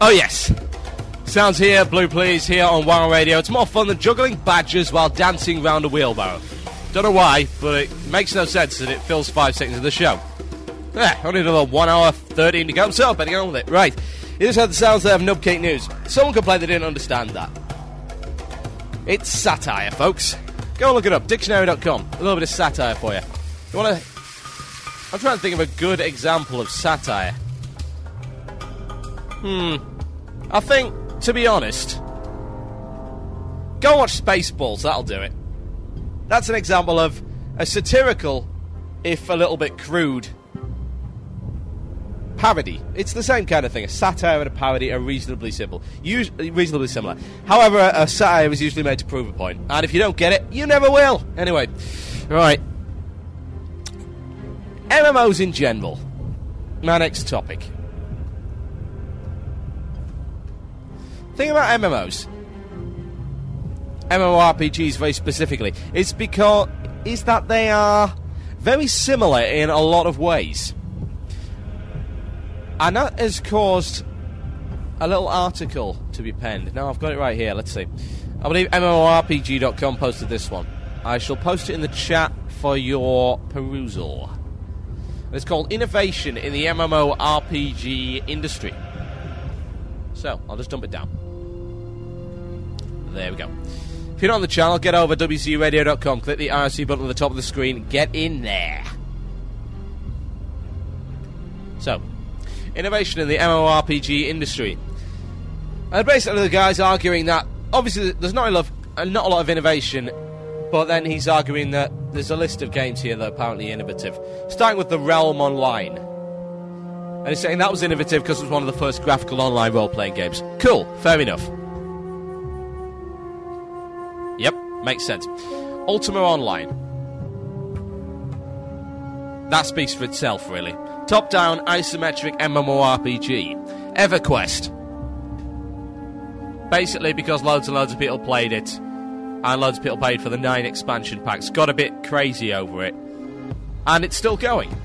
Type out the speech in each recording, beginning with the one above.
Oh yes, sounds here, Blue Please, here on WoW Radio. It's more fun than juggling badgers while dancing round a wheelbarrow. Don't know why, but it makes no sense that it fills 5 seconds of the show. Only another 1 hour 13 to go, so better get on with it. Right, here's how the sounds there of Nubcake News. Someone complained they didn't understand that. It's satire, folks. Go and look it up, dictionary.com. A little bit of satire for you. You wanna... I'm trying to think of a good example of satire. I think, to be honest, go and watch Spaceballs, that'll do it. That's an example of a satirical, if a little bit crude, parody. It's the same kind of thing. A satire and a parody are reasonably simple. Reasonably similar. However, a satire is usually made to prove a point. And if you don't get it, you never will. Anyway, right. MMOs in general. My next topic. Thing about MMOs, MMORPGs very specifically, is that they are very similar in a lot of ways. And that has caused a little article to be penned. Now, I've got it right here, let's see. I believe MMORPG.com posted this one. I shall post it in the chat for your perusal. It's called Innovation in the MMORPG Industry. So, I'll just dump it down. There we go. If you're not on the channel, get over WCRadio.com, click the IRC button at the top of the screen, get in there. So, innovation in the MMORPG industry. And basically the guy's arguing that, obviously there's not a lot of innovation, but then he's arguing that there's a list of games here that are apparently innovative. Starting with the Realm Online. And he's saying that was innovative because it was one of the first graphical online role-playing games. Cool, fair enough. Yep, makes sense. Ultima Online. That speaks for itself, really. Top-down, isometric MMORPG. EverQuest. Basically because loads and loads of people played it, and loads of people paid for the 9 expansion packs. Got a bit crazy over it. And it's still going.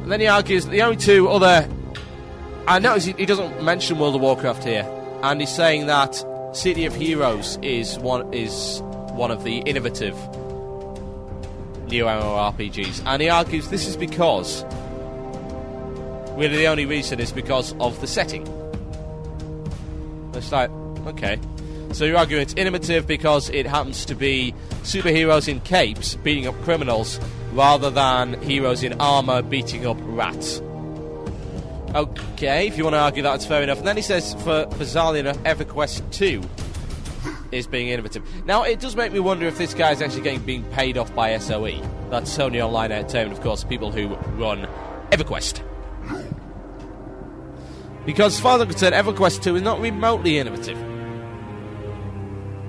And then he argues that the only two other... I notice he doesn't mention World of Warcraft here. And he's saying that City of Heroes is one of the innovative new MMORPGs. And he argues this is because... really the only reason is because of the setting. It's like, okay. So you're arguing it's innovative because it happens to be superheroes in capes beating up criminals rather than heroes in armour beating up rats. Okay, if you want to argue that, it's fair enough. And then he says, for bizarrely enough, EverQuest 2 is being innovative. Now, it does make me wonder if this guy is actually being paid off by SOE. That's Sony Online Entertainment, of course, people who run EverQuest. Because as far as I'm concerned, EverQuest 2 is not remotely innovative.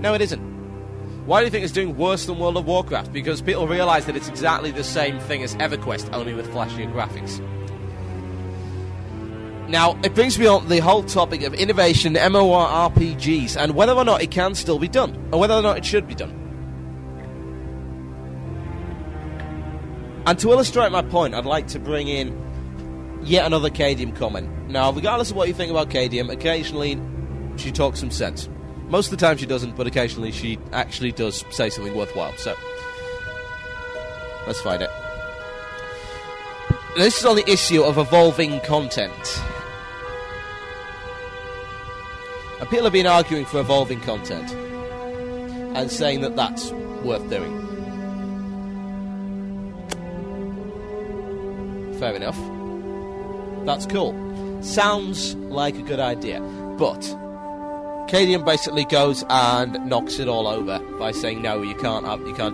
No, it isn't. Why do you think it's doing worse than World of Warcraft? Because people realise that it's exactly the same thing as EverQuest, only with flashier graphics. Now, it brings me on the whole topic of innovation in MMORPGs and whether or not it can still be done, or whether or not it should be done. And to illustrate my point, I'd like to bring in yet another Cadium comment. Now, regardless of what you think about Cadium, occasionally she talks some sense. Most of the time she doesn't, but occasionally she actually does say something worthwhile. So, let's find it. This is on the issue of evolving content. And people have been arguing for evolving content and saying that that's worth doing. Fair enough. That's cool. Sounds like a good idea. But Cadium basically goes and knocks it all over by saying, no, you can't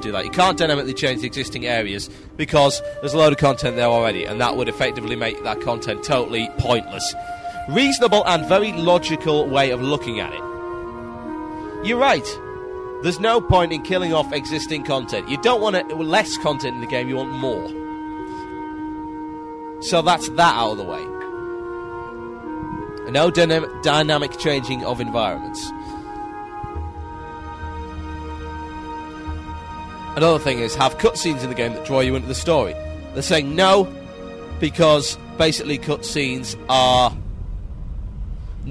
do that. You can't dynamically change the existing areas because there's a load of content there already, and that would effectively make that content totally pointless. Reasonable and very logical way of looking at it. You're right. There's no point in killing off existing content. You don't want less content in the game, you want more. So that's that out of the way. No dynamic changing of environments. Another thing is, have cutscenes in the game that draw you into the story. They're saying no, because basically cutscenes are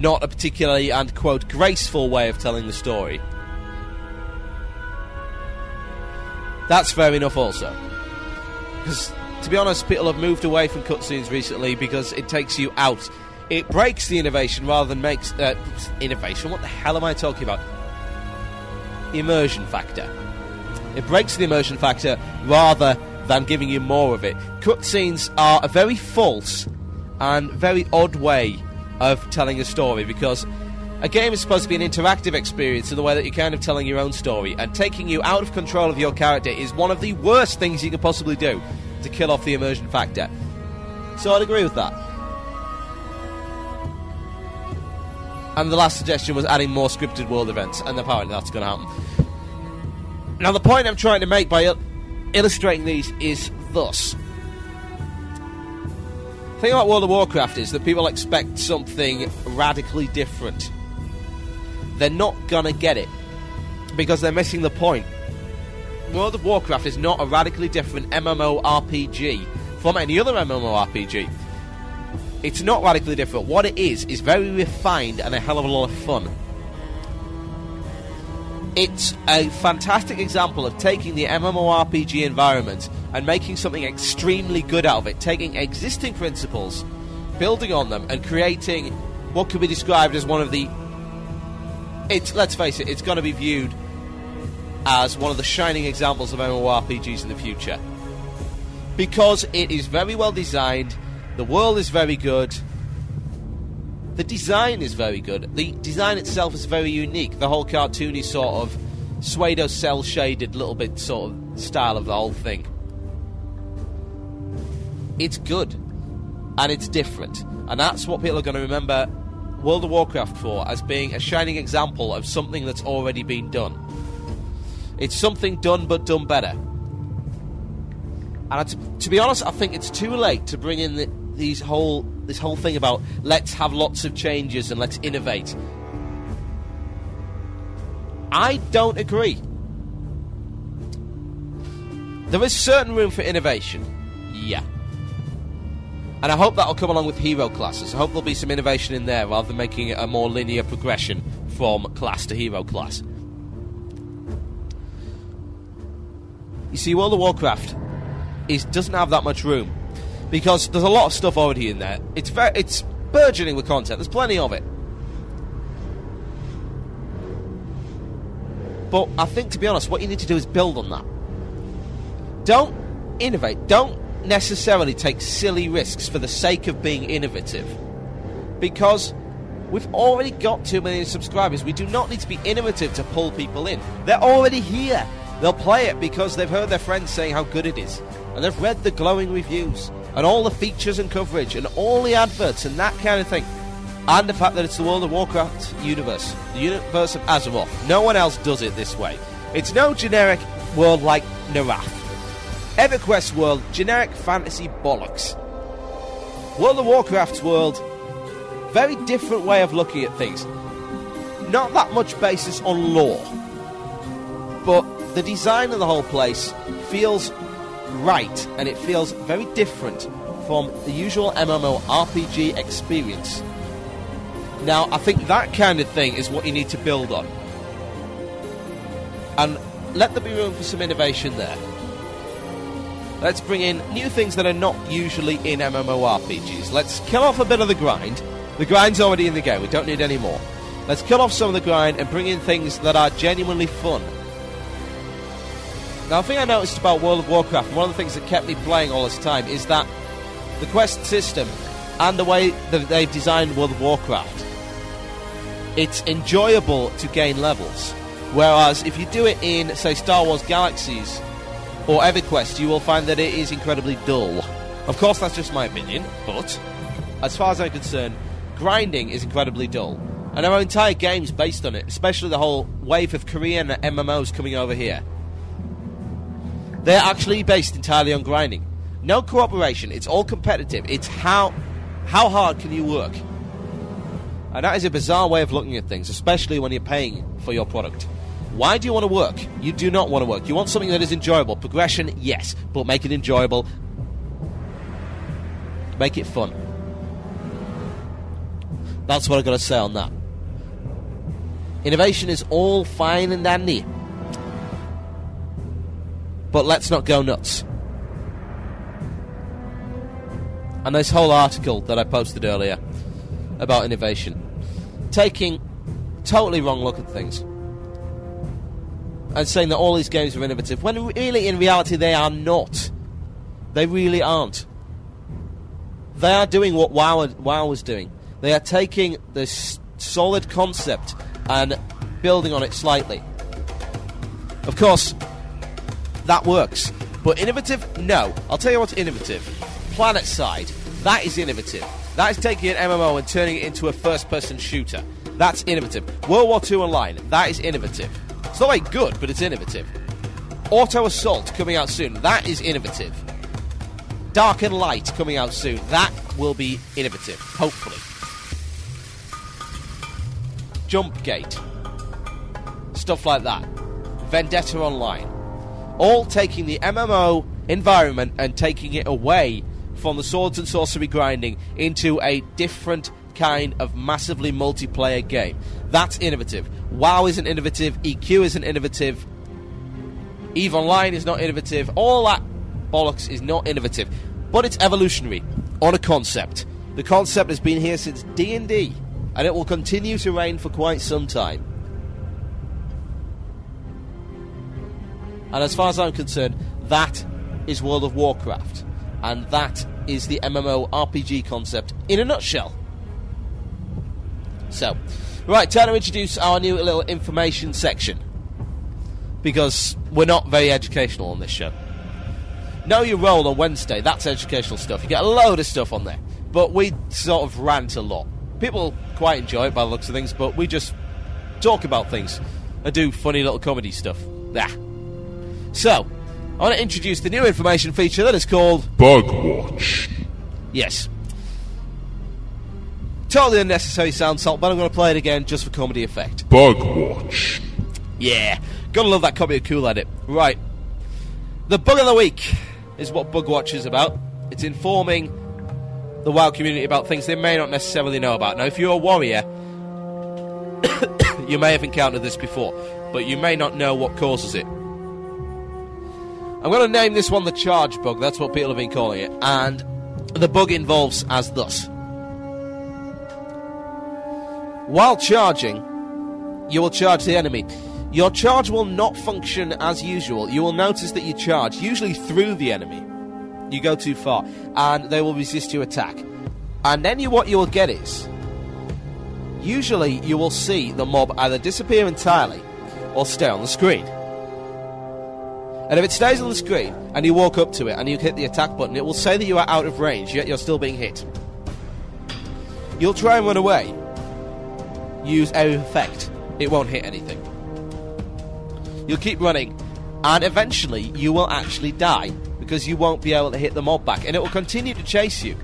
not a particularly, and quote, graceful way of telling the story. That's fair enough also. Because, to be honest, people have moved away from cutscenes recently because it takes you out. It breaks the innovation rather than makes... innovation? What the hell am I talking about? Immersion factor. It breaks the immersion factor rather than giving you more of it. Cutscenes are a very false and very odd way of telling a story, because a game is supposed to be an interactive experience in the way that you're kind of telling your own story, and taking you out of control of your character is one of the worst things you can possibly do to kill off the immersion factor. So I'd agree with that. And the last suggestion was adding more scripted world events, and apparently that's going to happen. Now, the point I'm trying to make by illustrating these is thus. The thing about World of Warcraft is that people expect something radically different. They're not going to get it, because they're missing the point. World of Warcraft is not a radically different MMORPG from any other MMORPG. It's not radically different. What it is very refined and a hell of a lot of fun. It's a fantastic example of taking the MMORPG environment and making something extremely good out of it, taking existing principles, building on them, and creating what could be described as one of the... let's face it, it's going to be viewed as one of the shining examples of MMORPGs in the future. Because it is very well designed, the world is very good, the design is very good, the design itself is very unique, the whole cartoony sort of pseudo cel-shaded little bit sort of style of the whole thing. It's good, and it's different, and that's what people are going to remember World of Warcraft for, as being a shining example of something that's already been done. It's something done, but done better. And to be honest, I think it's too late to bring in this whole thing about let's have lots of changes and let's innovate. I don't agree. There is certain room for innovation, yeah. And I hope that'll come along with hero classes. I hope there'll be some innovation in there rather than making it a more linear progression from class to hero class. You see, World of Warcraft doesn't have that much room, because there's a lot of stuff already in there. It's burgeoning with content. There's plenty of it. But I think, to be honest, what you need to do is build on that. Don't innovate. Don't necessarily take silly risks for the sake of being innovative, because we've already got 2 million subscribers. We do not need to be innovative to pull people in. They're already here. They'll play it because they've heard their friends saying how good it is, and they've read the glowing reviews and all the features and coverage and all the adverts and that kind of thing, and the fact that it's the World of Warcraft universe, the universe of Azeroth. No one else does it this way. It's no generic world like Narath, EverQuest world, generic fantasy bollocks. World of Warcraft's world, very different way of looking at things. Not that much basis on lore, but the design of the whole place feels right, and it feels very different from the usual MMORPG experience. Now, I think that kind of thing is what you need to build on, and let there be room for some innovation there. Let's bring in new things that are not usually in MMORPGs. Let's kill off a bit of the grind. The grind's already in the game, we don't need any more. Let's kill off some of the grind and bring in things that are genuinely fun. Now, the thing I noticed about World of Warcraft, and one of the things that kept me playing all this time, is that the quest system and the way that they've designed World of Warcraft, it's enjoyable to gain levels. Whereas if you do it in, say, Star Wars Galaxies or EverQuest, you will find that it is incredibly dull. Of course, that's just my opinion, but as far as I'm concerned, grinding is incredibly dull. And there are entire games based on it, especially the whole wave of Korean MMOs coming over here. They're actually based entirely on grinding. No cooperation, it's all competitive. It's how hard can you work? And that is a bizarre way of looking at things, especially when you're paying for your product. Why do you want to work? You do not want to work. You want something that is enjoyable. Progression, yes, but make it enjoyable. Make it fun. That's what I've got to say on that. Innovation is all fine and dandy, but let's not go nuts. And this whole article that I posted earlier about innovation, taking totally wrong look at things and saying that all these games are innovative, when really, in reality, they are not. They really aren't. They are doing what WoW was doing. They are taking this solid concept and building on it slightly. Of course, that works. But innovative? No. I'll tell you what's innovative. PlanetSide. That is innovative. That is taking an MMO and turning it into a first-person shooter. That's innovative. World War II Online. That is innovative. It's not very good, but it's innovative. Auto Assault coming out soon. That is innovative. Dark and Light coming out soon. That will be innovative, hopefully. Jumpgate. Stuff like that. Vendetta Online. All taking the MMO environment and taking it away from the swords and sorcery grinding into a different kind of massively multiplayer game. That's innovative. WoW isn't innovative. EQ isn't innovative. EVE Online is not innovative. All that bollocks is not innovative. But it's evolutionary on a concept. The concept has been here since D&D, and it will continue to reign for quite some time. And as far as I'm concerned, that is World of Warcraft. And that is the MMO RPG concept in a nutshell. So, right, time to introduce our new little information section. Because we're not very educational on this show. Know Your Role on Wednesday, that's educational stuff. You get a load of stuff on there. But we sort of rant a lot. People quite enjoy it by the looks of things, but we just talk about things and do funny little comedy stuff. So, I want to introduce the new information feature that is called Bug Watch. Yes. Totally unnecessary sound salt, but I'm going to play it again just for comedy effect. Bug Watch. Yeah, gotta love that copy of Cool Edit. Right. The Bug of the Week is what Bug Watch is about. It's informing the WoW community about things they may not necessarily know about. Now, if you're a warrior, you may have encountered this before, but you may not know what causes it. I'm going to name this one the Charge Bug. That's what people have been calling it. And the bug involves as thus. While charging, you will charge the enemy. Your charge will not function as usual. You will notice that you charge, usually through the enemy. You go too far, and they will resist your attack. And then what you will get is, usually you will see the mob either disappear entirely or stay on the screen. And if it stays on the screen, and you walk up to it, and you hit the attack button, it will say that you are out of range, yet you're still being hit. You'll try and run away. Use Area of Effect. It won't hit anything. You'll keep running, and eventually you will actually die, because you won't be able to hit the mob back, and it will continue to chase you.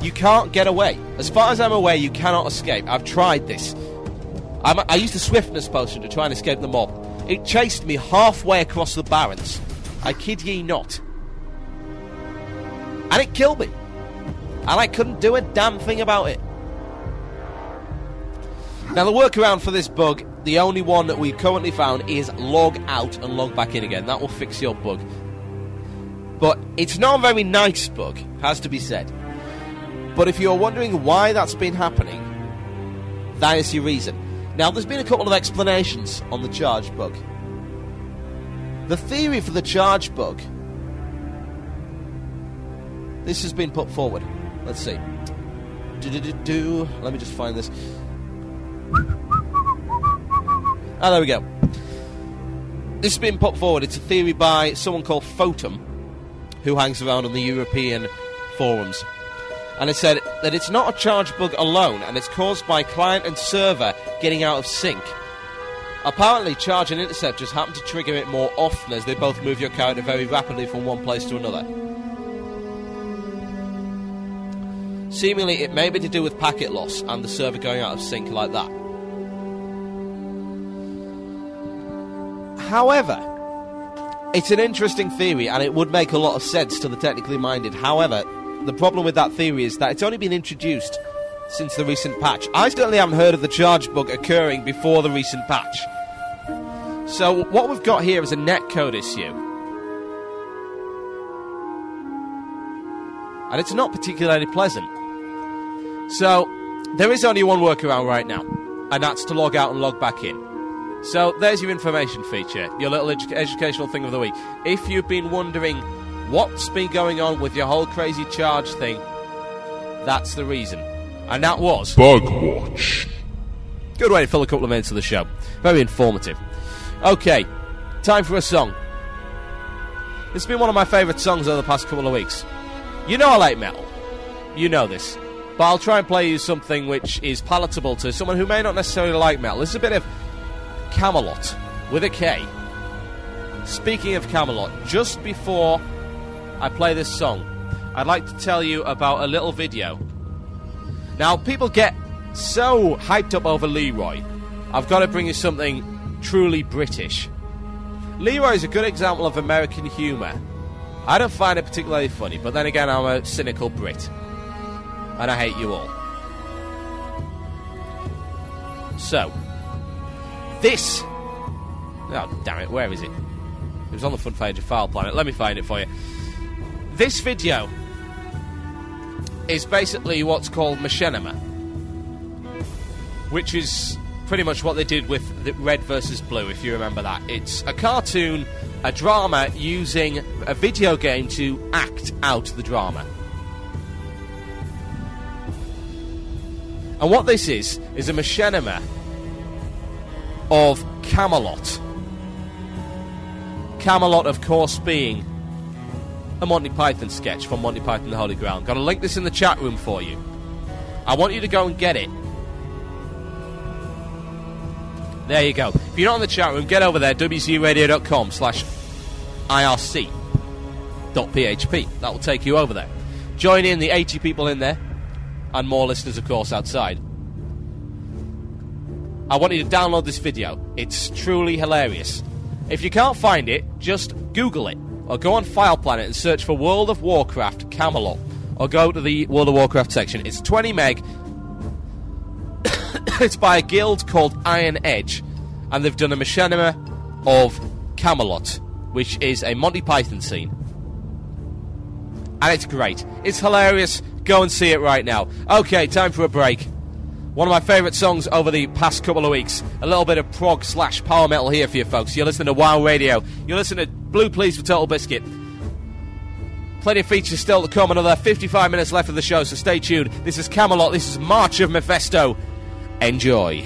You can't get away. As far as I'm aware, you cannot escape. I've tried this. I used a swiftness potion to try and escape the mob. It chased me halfway across the Barrens. I kid ye not. And it killed me. And I couldn't do a damn thing about it. Now, the workaround for this bug, the only one that we've currently found, is log out and log back in again. That will fix your bug. But it's not a very nice bug, has to be said. But if you're wondering why that's been happening, that is your reason. Now, there's been a couple of explanations on the charge bug. The theory for the charge bug, this has been put forward. Let's see. Let me just find this. Ah, there we go. This has been put forward. It's a theory by someone called Photum, who hangs around on the European forums. And it said that it's not a charge bug alone, and it's caused by client and server getting out of sync. Apparently, charge and intercept just happen to trigger it more often as they both move your character very rapidly from one place to another. Seemingly, it may be to do with packet loss and the server going out of sync like that. However, it's an interesting theory, and it would make a lot of sense to the technically minded. However, the problem with that theory is that it's only been introduced since the recent patch. I certainly haven't heard of the charge bug occurring before the recent patch. So what we've got here is a netcode issue. And it's not particularly pleasant. So there is only one workaround right now, and that's to log out and log back in. So there's your information feature, your little educational thing of the week. If you've been wondering what's been going on with your whole crazy charge thing, that's the reason. And that was Bug Watch. Good way to fill a couple of minutes of the show. Very informative. Okay, time for a song. It's been one of my favourite songs over the past couple of weeks. You know I like metal. You know this. But I'll try and play you something which is palatable to someone who may not necessarily like metal. This is a bit of Camelot, with a K. Speaking of Camelot, just before I play this song, I'd like to tell you about a little video. Now, people get so hyped up over Leroy. I've got to bring you something truly British. Leroy is a good example of American humour. I don't find it particularly funny, but then again, I'm a cynical Brit. And I hate you all. So, this... Oh, damn it, where is it? It was on the front page of File Planet. Let me find it for you. This video is basically what's called Machinima, which is pretty much what they did with the Red vs. Blue, if you remember that. It's a cartoon, a drama, using a video game to act out the drama. And what this is a machinima of Camelot. Camelot, of course, being a Monty Python sketch from Monty Python and the Holy Grail. I'm going to link this in the chat room for you. I want you to go and get it. There you go. If you're not in the chat room, get over there, wcradio.com/irc.php. That will take you over there. Join in the 80 people in there, and more listeners, of course, outside. I want you to download this video. It's truly hilarious. If you can't find it, just Google it, or go on File Planet and search for World of Warcraft Camelot, or go to the World of Warcraft section. It's 20 meg. It's by a guild called Iron Edge, and they've done a machinima of Camelot, which is a Monty Python scene. And it's great. It's hilarious. Go and see it right now. Okay, time for a break. One of my favourite songs over the past couple of weeks. A little bit of prog/power metal here for you folks. You're listening to WoW Radio. You're listening to Blue Please for Total Biscuit. Plenty of features still to come. Another 55 minutes left of the show, so stay tuned. This is Camelot. This is March of Mephisto. Enjoy.